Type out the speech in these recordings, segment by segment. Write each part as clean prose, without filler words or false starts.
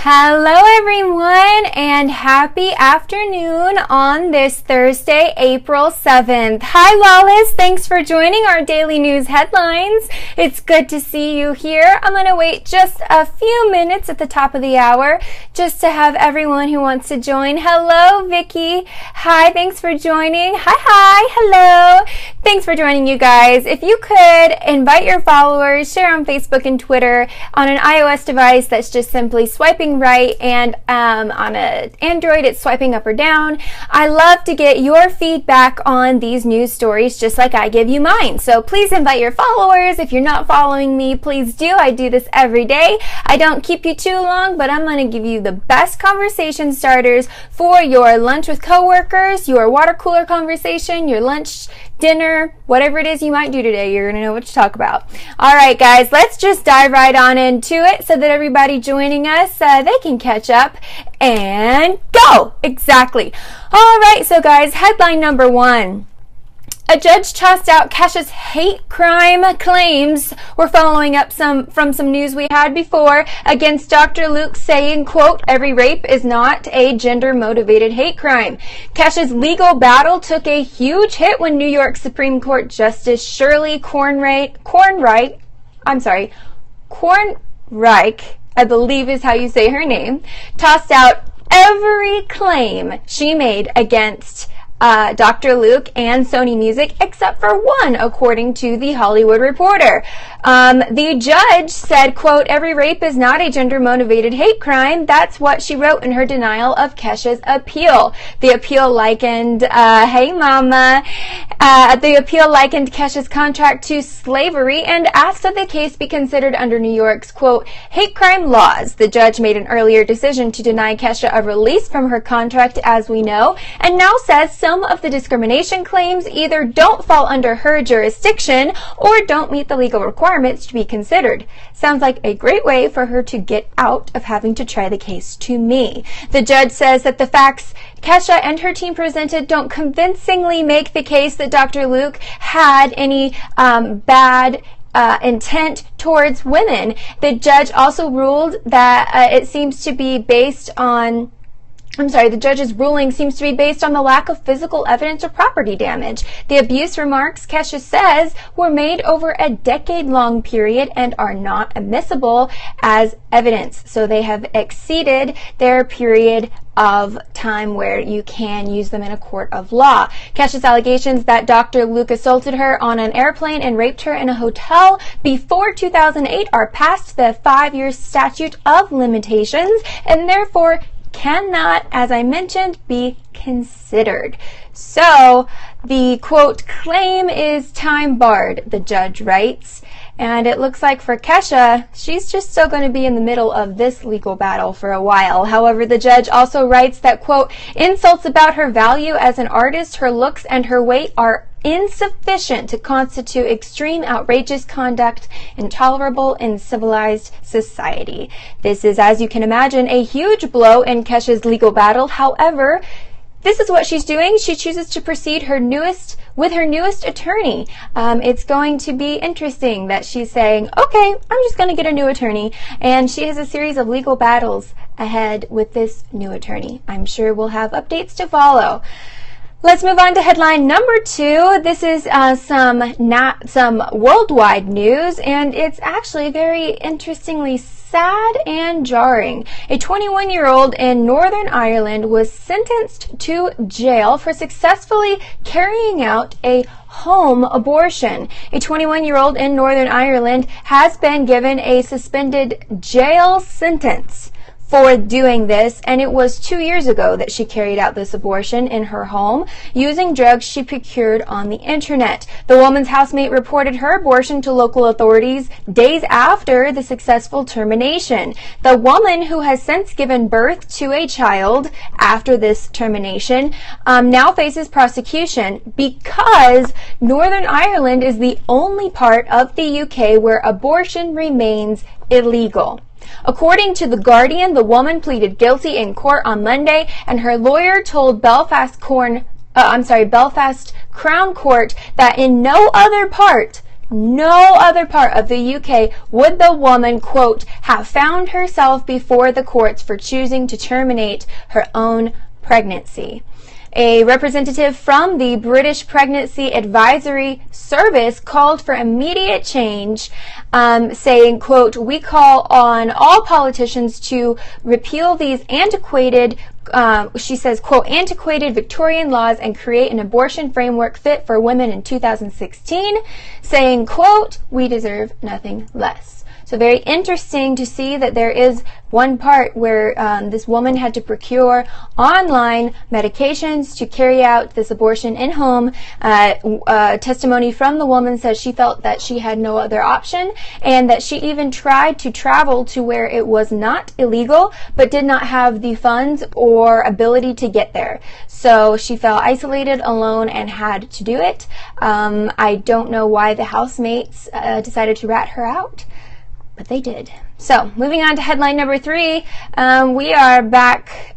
Hello everyone and happy afternoon on this Thursday, April 7th. Hi Wallace, thanks for joining our daily news headlines. It's good to see you here. I'm going to wait just a few minutes at the top of the hour just to have everyone who wants to join. Hello Vicky. Hi, thanks for joining. Hi, hello. Thanks for joining you guys. If you could invite your followers, share on Facebook and Twitter on an iOS device that's just simply swiping right, and on an Android it's swiping up or down. I love to get your feedback on these news stories just like I give you mine. So please invite your followers. If you're not following me, please do. I do this every day. I don't keep you too long, but I'm going to give you the best conversation starters for your lunch with coworkers, your water cooler conversation, your lunch, dinner, whatever it is you might do today. You're going to know what to talk about. All right, guys, let's just dive right on into it so that everybody joining us, they can catch up and go. Exactly. All right, so guys, headline number one. A judge tossed out Kesha's hate crime claims. We're following up from some news we had before against Dr. Luke saying, quote, every rape is not a gender-motivated hate crime. Kesha's legal battle took a huge hit when New York Supreme Court Justice Shirley Kornreich, I believe is how you say her name, tossed out every claim she made against Dr. Luke and Sony Music, except for one, according to The Hollywood Reporter. The judge said, quote, every rape is not a gender-motivated hate crime. That's what she wrote in her denial of Kesha's appeal. The appeal likened, the appeal likened Kesha's contract to slavery and asked that the case be considered under New York's, quote, hate crime laws. The judge made an earlier decision to deny Kesha a release from her contract, as we know, and now says some of the discrimination claims either don't fall under her jurisdiction or don't meet the legal requirements to be considered. Sounds like a great way for her to get out of having to try the case to me. The judge says that the facts Kesha and her team presented don't convincingly make the case that Dr. Luke had any bad intent towards women. The judge also ruled that the judge's ruling seems to be based on the lack of physical evidence of property damage. The abuse remarks, Kesha says, were made over a decade-long period and are not admissible as evidence. So they have exceeded their period of time where you can use them in a court of law. Kesha's allegations that Dr. Luke assaulted her on an airplane and raped her in a hotel before 2008 are past the 5-year statute of limitations and therefore cannot, as I mentioned, be considered. So the, quote, claim is time barred, the judge writes. And it looks like for Kesha, she's just still going to be in the middle of this legal battle for a while. However, the judge also writes that, quote, insults about her value as an artist, her looks, and her weight are insufficient to constitute extreme outrageous conduct intolerable in civilized society. This is, as you can imagine, a huge blow in Kesha's legal battle. However, this is what she's doing. She chooses to proceed with her newest attorney. It's going to be interesting that she's saying, okay, I'm just going to get a new attorney. And she has a series of legal battles ahead with this new attorney. I'm sure we'll have updates to follow. Let's move on to headline number 2. This is some worldwide news, and it's actually very interestingly sad and jarring. A 21-year-old in Northern Ireland was sentenced to jail for successfully carrying out a home abortion. A 21-year-old in Northern Ireland has been given a suspended jail sentence for doing this, and it was 2 years ago that she carried out this abortion in her home using drugs she procured on the internet. The woman's housemate reported her abortion to local authorities days after the successful termination. The woman, who has since given birth to a child after this termination, now faces prosecution because Northern Ireland is the only part of the UK where abortion remains illegal. According to The Guardian, the woman pleaded guilty in court on Monday, and her lawyer told Belfast Crown Court that in no other part no other part of the UK would the woman, quote, have found herself before the courts for choosing to terminate her own pregnancy. A representative from the British Pregnancy Advisory Service called for immediate change, saying, quote, we call on all politicians to repeal these antiquated, she says, quote, antiquated Victorian laws and create an abortion framework fit for women in 2016, saying, quote, we deserve nothing less. So very interesting to see that there is one part where this woman had to procure online medications to carry out this abortion in home. Testimony from the woman says she felt that she had no other option, and that she even tried to travel to where it was not illegal, but did not have the funds or ability to get there. So she felt isolated, alone, and had to do it. I don't know why the housemates decided to rat her out, but they did. So, moving on to headline number 3, we are back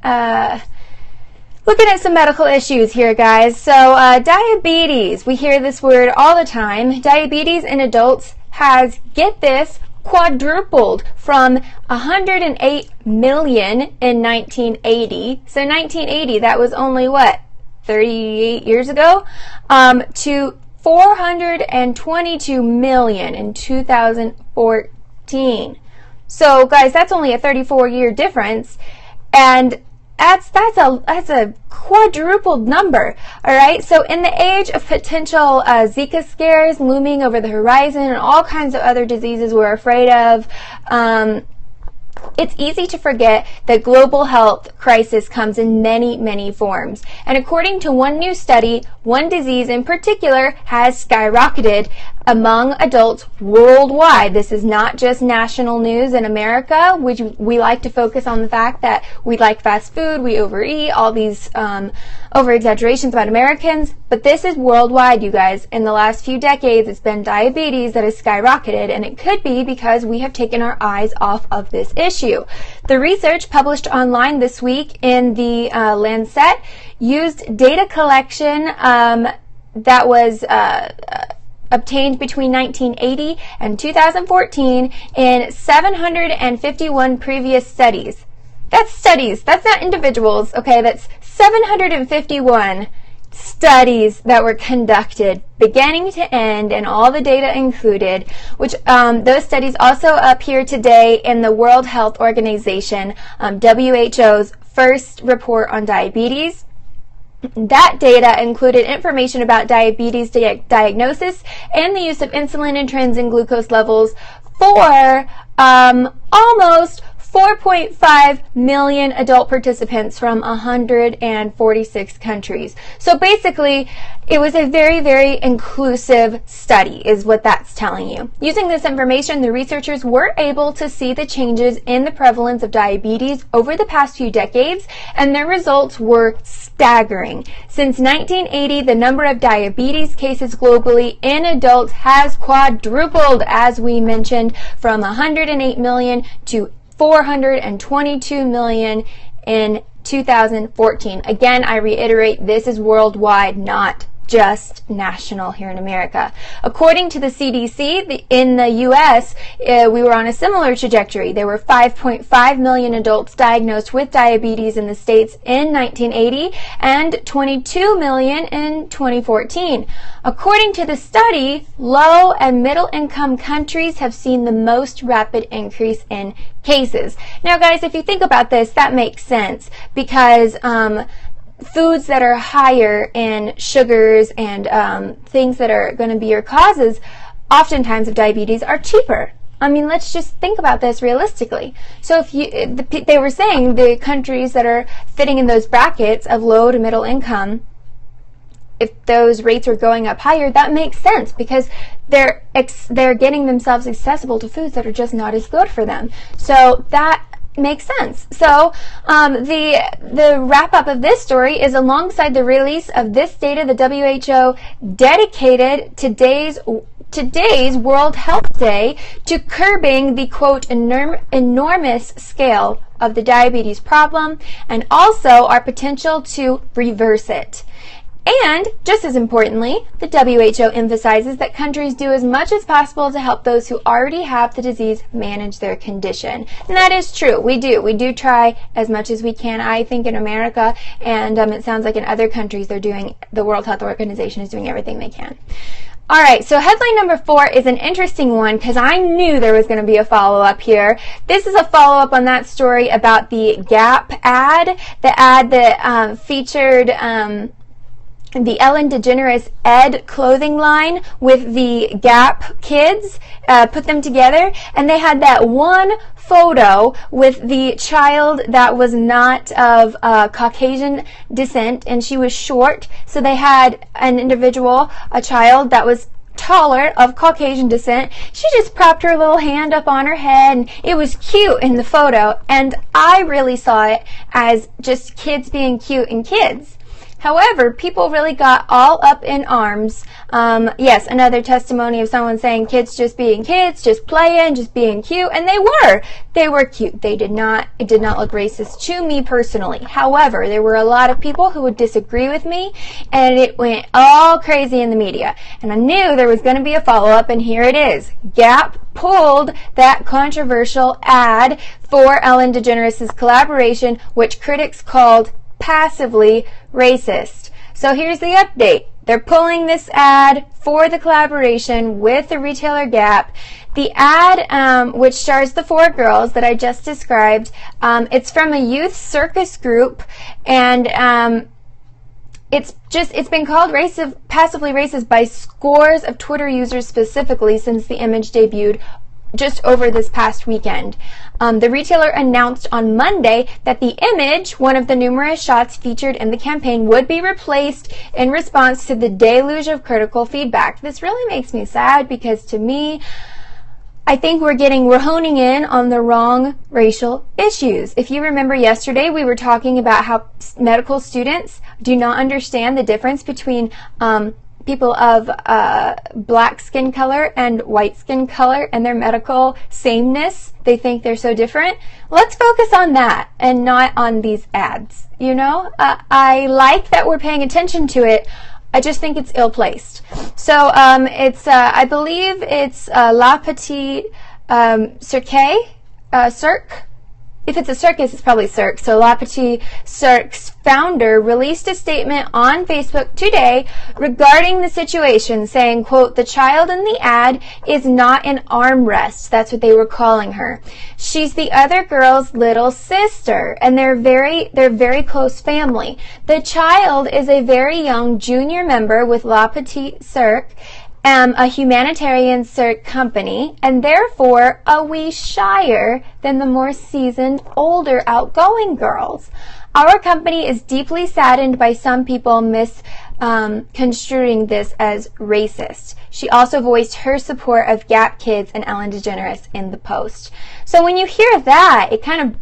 looking at some medical issues here, guys. So, diabetes. We hear this word all the time. Diabetes in adults has, get this, quadrupled from 108 million in 1980. So, 1980, that was only, what, 38 years ago? To 422 million in 2014. So guys, that's only a 34-year difference, and that's a quadrupled number. All right, so in the age of potential Zika scares looming over the horizon and all kinds of other diseases we're afraid of, it's easy to forget that global health crisis comes in many, many forms. And according to one new study, one disease in particular has skyrocketed among adults worldwide. This is not just national news in America, which we like to focus on the fact that we like fast food, we overeat, all these over-exaggerations about Americans, but this is worldwide, you guys. In the last few decades, it's been diabetes that has skyrocketed, and it could be because we have taken our eyes off of this issue. The research published online this week in the Lancet used data collection that was obtained between 1980 and 2014 in 751 previous studies. That's studies. That's not individuals, okay? That's 751 studies that were conducted beginning to end, and all the data included, which those studies also appear today in the World Health Organization, WHO's first report on diabetes. That data included information about diabetes diagnosis and the use of insulin and trends in glucose levels for almost 4.5 million adult participants from 146 countries. So basically, it was a very, very inclusive study, is what that's telling you. Using this information, the researchers were able to see the changes in the prevalence of diabetes over the past few decades, and their results were staggering. Since 1980, the number of diabetes cases globally in adults has quadrupled, as we mentioned, from 108 million to 422 million in 2014. Again, I reiterate, this is worldwide, not just national here in America. According to the CDC, in the U.S., we were on a similar trajectory. There were 5.5 million adults diagnosed with diabetes in the States in 1980 and 22 million in 2014. According to the study, low and middle income countries have seen the most rapid increase in cases. Now, guys, if you think about this, that makes sense, because foods that are higher in sugars and things that are going to be your causes, oftentimes of diabetes, are cheaper. I mean, let's just think about this realistically. So if they were saying the countries that are fitting in those brackets of low to middle income, if those rates are going up higher, that makes sense, because they're getting themselves accessible to foods that are just not as good for them. So that makes sense. So the wrap up of this story is, alongside the release of this data, the WHO dedicated today's World Health Day to curbing the, quote, enormous scale of the diabetes problem, and also our potential to reverse it. And, just as importantly, the WHO emphasizes that countries do as much as possible to help those who already have the disease manage their condition. And that is true. We do. We do try as much as we can, I think, in America, and it sounds like in other countries the World Health Organization is doing everything they can. All right, so headline number 4 is an interesting one because I knew there was going to be a follow-up here. This is a follow-up on that story about the Gap ad, the ad that featured the Ellen DeGeneres Ed clothing line with the Gap kids, put them together, and they had that one photo with the child that was not of Caucasian descent, and she was short, so they had an individual, a child that was taller, of Caucasian descent. She just propped her little hand up on her head, and it was cute in the photo, and I really saw it as just kids being cute and kids. However, people really got all up in arms. Yes, another testimony of someone saying kids just being kids, just playing, just being cute, and they were. They were cute. It did not look racist to me personally. However, there were a lot of people who would disagree with me, and it went all crazy in the media. And I knew there was going to be a follow-up, and here it is. Gap pulled that controversial ad for Ellen DeGeneres' collaboration, which critics called passively racist. So here's the update. They're pulling this ad for the collaboration with the retailer Gap. The ad, which stars the 4 girls that I just described, it's from a youth circus group, and it's been called passively racist by scores of Twitter users specifically since the image debuted just over this past weekend. The retailer announced on Monday that the image, one of the numerous shots featured in the campaign, would be replaced in response to the deluge of critical feedback. This really makes me sad because to me, I think we're honing in on the wrong racial issues. If you remember yesterday, we were talking about how medical students do not understand the difference between people of black skin color and white skin color and their medical sameness. They think they're so different. Let's focus on that and not on these ads. You know, I like that we're paying attention to it. I just think it's ill-placed. So I believe it's La Petite Cirque. If it's a circus, it's probably Cirque. So La Petite Cirque's founder released a statement on Facebook today regarding the situation, saying, quote, "The child in the ad is not an armrest." That's what they were calling her. She's the other girl's little sister, and they're very close family. The child is a very young junior member with La Petite Cirque, a humanitarian cirque company, and therefore a wee shyer than the more seasoned, older, outgoing girls. Our company is deeply saddened by some people misconstruing this as racist. She also voiced her support of Gap Kids and Ellen DeGeneres in the post. So when you hear that, it kind of,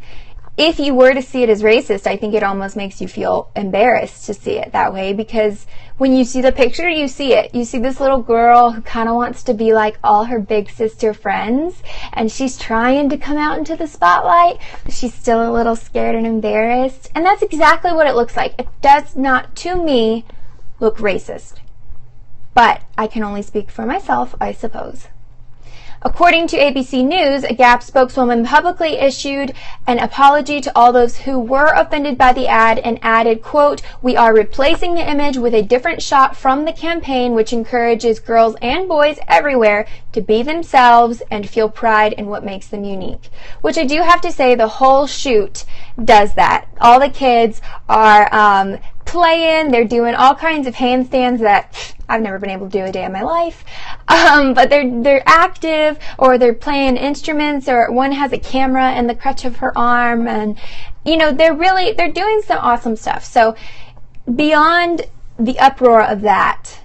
if you were to see it as racist, I think it almost makes you feel embarrassed to see it that way, because when you see the picture, you see it. You see this little girl who kind of wants to be like all her big sister friends, and she's trying to come out into the spotlight, but she's still a little scared and embarrassed. And that's exactly what it looks like. It does not, to me, look racist. But I can only speak for myself, I suppose. According to ABC News, a Gap spokeswoman publicly issued an apology to all those who were offended by the ad and added, quote, "We are replacing the image with a different shot from the campaign, which encourages girls and boys everywhere to be themselves and feel pride in what makes them unique." Which I do have to say, the whole shoot does that. All the kids are playing, they're doing all kinds of handstands that I've never been able to do a day in my life, but they're active, or they're playing instruments, or one has a camera in the crutch of her arm, and you know, they're doing some awesome stuff. So beyond the uproar of that,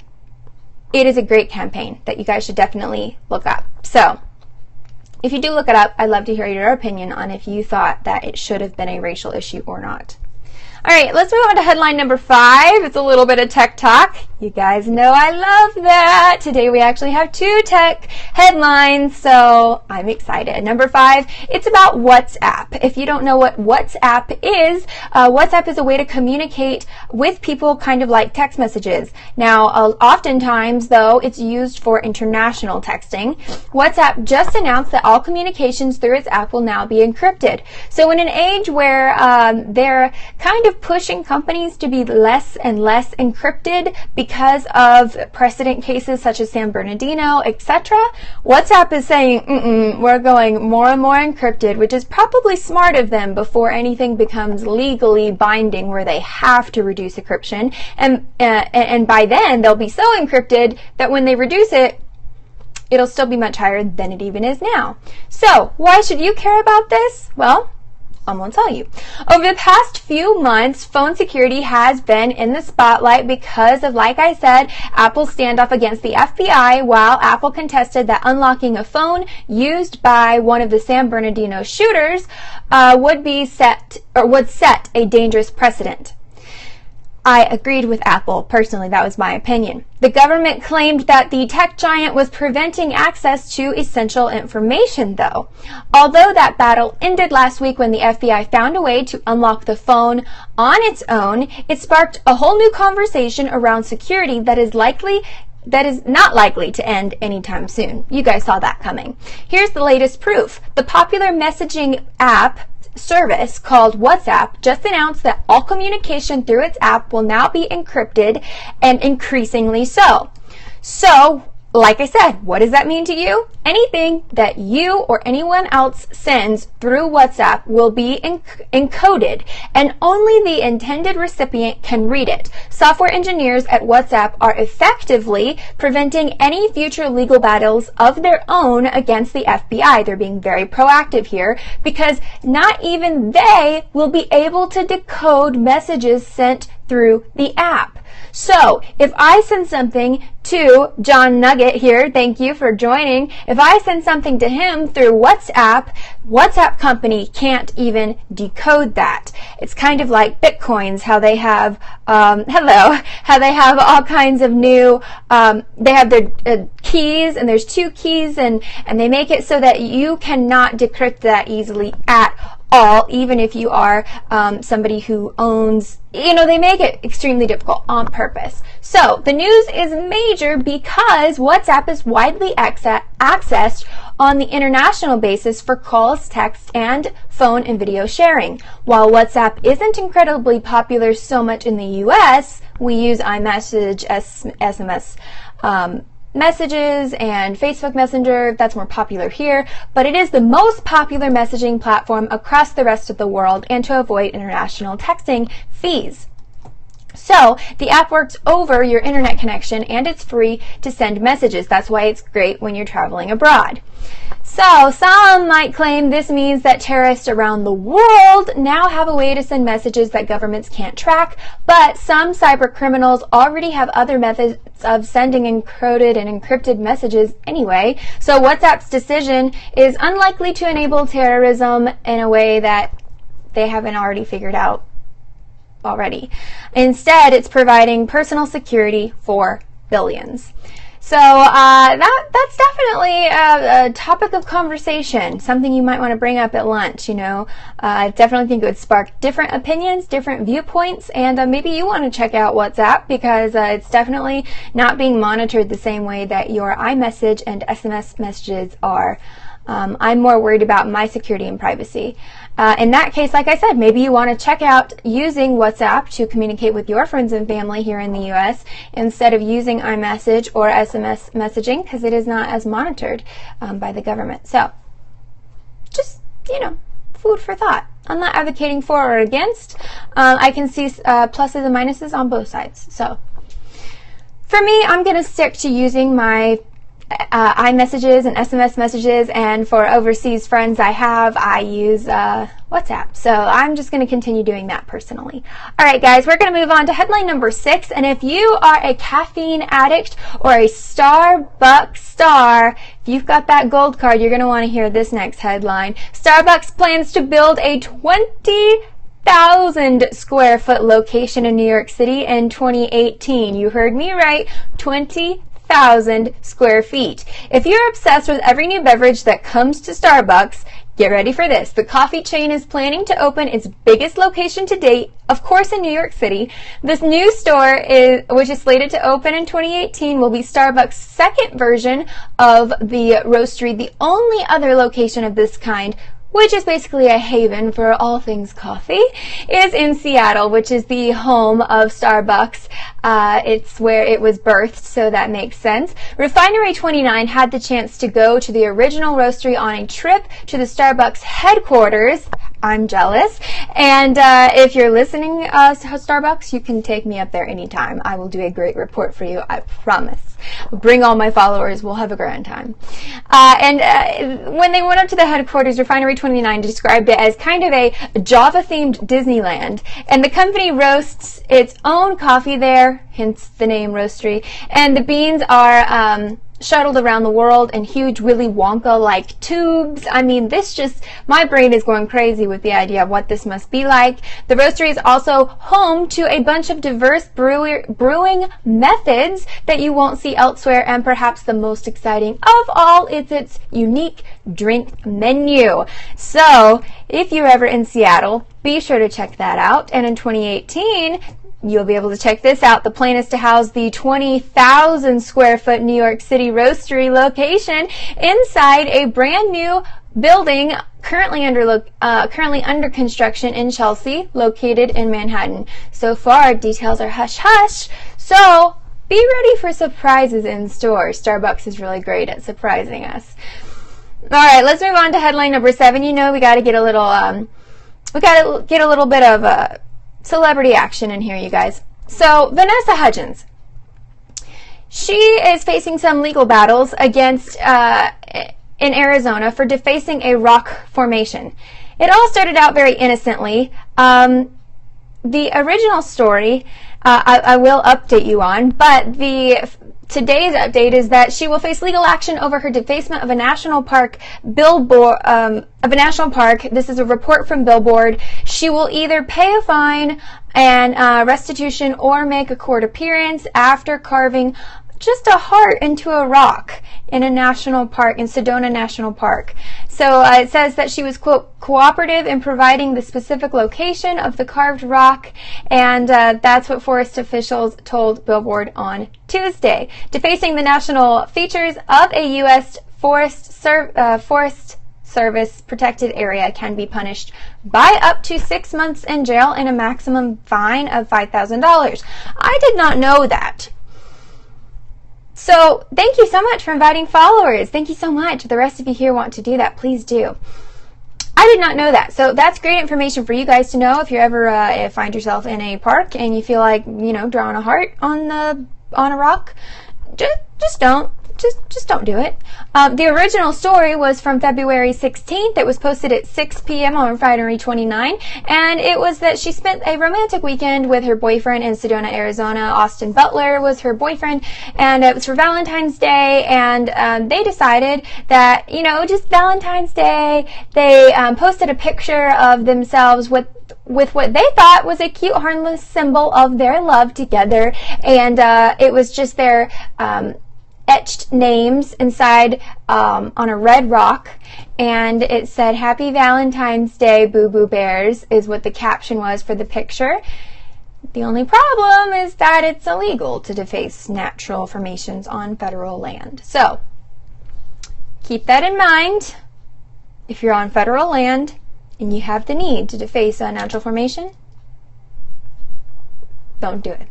it is a great campaign that you guys should definitely look up. So if you do look it up, I'd love to hear your opinion on if you thought that it should have been a racial issue or not. All right, let's move on to headline number 5. It's a little bit of tech talk. You guys know I love that. Today we actually have 2 tech headlines, so I'm excited. Number 5, it's about WhatsApp. If you don't know what WhatsApp is a way to communicate with people kind of like text messages. Now, oftentimes, though, it's used for international texting. WhatsApp just announced that all communications through its app will now be encrypted. So in an age where they're kind of pushing companies to be less and less encrypted because of precedent cases such as San Bernardino, etc., WhatsApp is saying, we're going more and more encrypted, which is probably smart of them before anything becomes legally binding where they have to reduce encryption. And by then, they'll be so encrypted that when they reduce it, it'll still be much higher than it even is now. So, why should you care about this? Well, I'm going to tell you. Over the past few months, phone security has been in the spotlight because of, like I said, Apple's standoff against the FBI, while Apple contested that unlocking a phone used by one of the San Bernardino shooters would set a dangerous precedent. I agreed with Apple. Personally, that was my opinion. The government claimed that the tech giant was preventing access to essential information, though. Although that battle ended last week when the FBI found a way to unlock the phone on its own, it sparked a whole new conversation around security that is not likely to end anytime soon. You guys saw that coming. Here's the latest proof. The popular messaging app service called WhatsApp just announced that all communication through its app will now be encrypted, and increasingly so. So, like I said, what does that mean to you? Anything that you or anyone else sends through WhatsApp will be encoded, and only the intended recipient can read it. Software engineers at WhatsApp are effectively preventing any future legal battles of their own against the FBI. They're being very proactive here because not even they will be able to decode messages sent through the app. So, if I send something to John Nugget here, thank you for joining. If I send something to him through WhatsApp company can't even decode that. It's kind of like Bitcoins, how they have, how they have all kinds of new, they have their keys, and there's 2 keys, and they make it so that you cannot decrypt that easily at all, even if you are somebody who owns, they make it extremely difficult on purpose. So the news is major because WhatsApp is widely accessed on the international basis for calls, text, and phone and video sharing. While WhatsApp isn't incredibly popular so much in the US, we use iMessage, SMS, messages, and Facebook Messenger. That's more popular here, but it is the most popular messaging platform across the rest of the world, and to avoid international texting fees. So, the app works over your internet connection, and it's free to send messages. That's why it's great when you're traveling abroad. So, some might claim this means that terrorists around the world now have a way to send messages that governments can't track, but some cyber criminals already have other methods of sending encoded and encrypted messages anyway. So, WhatsApp's decision is unlikely to enable terrorism in a way that they haven't already figured out already. Instead, it's providing personal security for billions. So that's definitely a topic of conversation, something you might want to bring up at lunch, I definitely think it would spark different opinions, different viewpoints, and maybe you want to check out WhatsApp because it's definitely not being monitored the same way that your iMessage and SMS messages are. I'm more worried about my security and privacy. In that case, like I said, maybe you want to check out using WhatsApp to communicate with your friends and family here in the U.S. instead of using iMessage or SMS messaging because it is not as monitored by the government. So, just, food for thought. I'm not advocating for or against. I can see pluses and minuses on both sides. So, for me, I'm going to stick to using my iMessages and SMS messages, and for overseas friends I use WhatsApp. So I'm just going to continue doing that personally. Alright guys, we're going to move on to headline number 6, and if you are a caffeine addict or a Starbucks star, if you've got that gold card, you're going to want to hear this next headline. Starbucks plans to build a 20,000 20,000 square foot location in New York City in 2018. You heard me right, 20,000 square feet. If you're obsessed with every new beverage that comes to Starbucks, get ready for this. The coffee chain is planning to open its biggest location to date, of course, in New York City. This new store, which is slated to open in 2018, will be Starbucks' second version of the roastery, the only other location of this kind, which is basically a haven for all things coffee, is in Seattle, which is the home of Starbucks. It's where it was birthed, so that makes sense. Refinery 29 had the chance to go to the original roastery on a trip to the Starbucks headquarters. I'm jealous. And if you're listening to Starbucks, you can take me up there anytime. I will do a great report for you, I promise. Bring all my followers. We'll have a grand time. When they went up to the headquarters, Refinery 29 described it as kind of a Java-themed Disneyland. And the company roasts its own coffee there, hence the name Roastery. And the beans are shuttled around the world in huge Willy Wonka-like tubes. I mean, my brain is going crazy with the idea of what this must be like. The roastery is also home to a bunch of diverse brewing methods that you won't see elsewhere, and perhaps the most exciting of all is its unique drink menu. So, if you're ever in Seattle, be sure to check that out. And in 2018, you'll be able to check this out. The plan is to house the 20,000 square foot New York City roastery location inside a brand new building currently under construction in Chelsea, located in Manhattan. So far, details are hush hush. So be ready for surprises in store. Starbucks is really great at surprising us. All right, let's move on to headline number 7. You know, we got to get a little bit of celebrity action in here, you guys. So, Vanessa Hudgens. She is facing some legal battles against in Arizona for defacing a rock formation. It all started out very innocently. The original story I will update you on, but today's update is that she will face legal action over her defacement of a national park billboard. This is a report from Billboard. She will either pay a fine and restitution or make a court appearance after carving just a heart into a rock in a national park, in Sedona National Park. So it says that she was, quote, cooperative in providing the specific location of the carved rock, and that's what forest officials told Billboard on Tuesday. Defacing the national features of a U.S. Forest Service protected area can be punished by up to 6 months in jail and a maximum fine of $5,000. I did not know that. So thank you so much for inviting followers. Thank you so much. If the rest of you here want to do that, please do. I did not know that. So that's great information for you guys to know if you ever find yourself in a park and you feel like, drawing a heart on a rock. Just don't. Just don't do it. The original story was from February 16th. It was posted at 6 p.m. on Refinery 29, and it was that she spent a romantic weekend with her boyfriend in Sedona, Arizona. Austin Butler was her boyfriend, and it was for Valentine's Day, and they decided that, just Valentine's Day, they posted a picture of themselves with what they thought was a cute, harmless symbol of their love together, and it was just their etched names inside on a red rock, and it said, "Happy Valentine's Day, Boo Boo Bears," is what the caption was for the picture. The only problem is that it's illegal to deface natural formations on federal land. So, keep that in mind. If you're on federal land and you have the need to deface a natural formation, don't do it.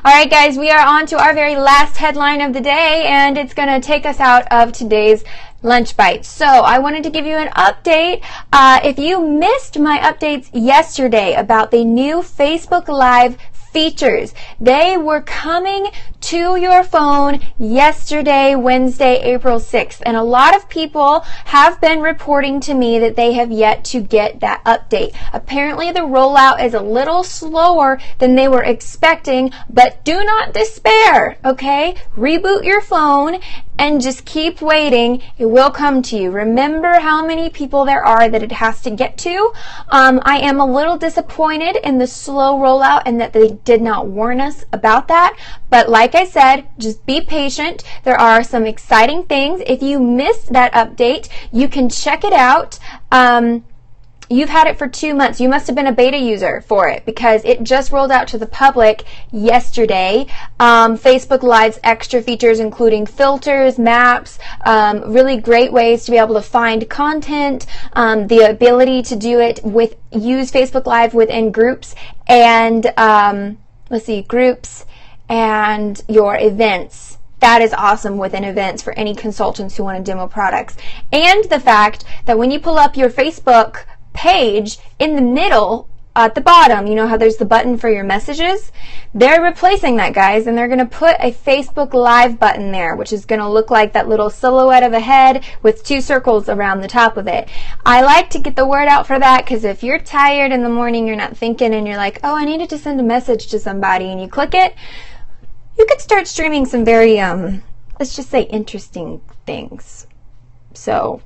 All right, guys, we are on to our very last headline of the day, and it's going to take us out of today's lunch bite. So I wanted to give you an update. If you missed my updates yesterday about the new Facebook Live features. They were coming to your phone yesterday, Wednesday, April 6th. And a lot of people have been reporting to me that they have yet to get that update. Apparently the rollout is a little slower than they were expecting, but do not despair, okay? Reboot your phone and just keep waiting. It will come to you. Remember how many people there are that it has to get to. I am a little disappointed in the slow rollout and that they did not warn us about that. But like I said, just be patient. There are some exciting things. If you missed that update, you can check it out. You've had it for 2 months. You must have been a beta user for it because it just rolled out to the public yesterday. Facebook Live's extra features including filters, maps, really great ways to be able to find content, the ability to do it use Facebook Live within groups and, groups and your events. That is awesome within events for any consultants who want to demo products. And the fact that when you pull up your Facebook page in the middle at the bottom, you know how there's the button for your messages? They're replacing that, guys, and they're going to put a Facebook Live button there, which is going to look like that little silhouette of a head with 2 circles around the top of it. I like to get the word out for that because if you're tired in the morning, you're not thinking, and you're like, oh, I needed to send a message to somebody, and you click it, you could start streaming some very, let's just say, interesting things. So,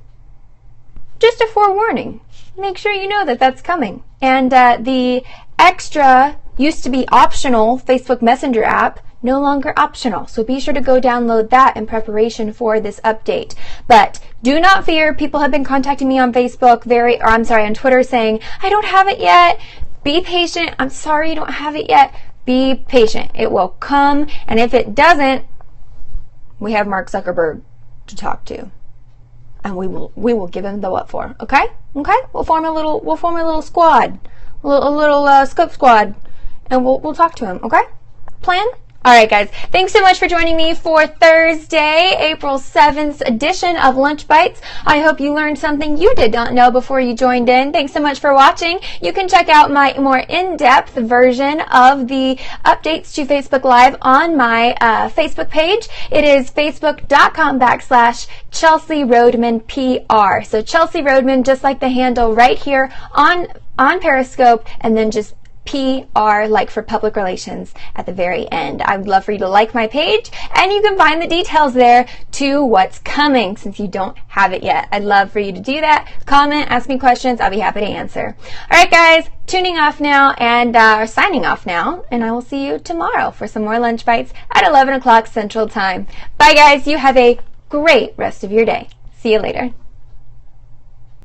just a forewarning. Make sure you know that that's coming. And the extra used to be optional Facebook Messenger app, no longer optional. So be sure to go download that in preparation for this update. But do not fear. People have been contacting me on Facebook, on Twitter saying, I don't have it yet. Be patient. I'm sorry you don't have it yet. Be patient. It will come. And if it doesn't, we have Mark Zuckerberg to talk to. And we will give him the what for. Okay? Okay? We'll form a little squad. A little scope squad. And we'll talk to him. Okay? Plan? Alright guys, thanks so much for joining me for Thursday, April 7th edition of Lunch Bites. I hope you learned something you did not know before you joined in. Thanks so much for watching. You can check out my more in-depth version of the updates to Facebook Live on my Facebook page. It is facebook.com/ChelseaRoadman PR. So Chelsea Roadman, just like the handle right here on Periscope, and then just PR, like for public relations, at the very end. I would love for you to like my page, and you can find the details there to what's coming since you don't have it yet. I'd love for you to do that. Comment, ask me questions. I'll be happy to answer. All right, guys, tuning off now and signing off now, and I will see you tomorrow for some more Lunch Bites at 11 o'clock Central Time. Bye, guys. You have a great rest of your day. See you later.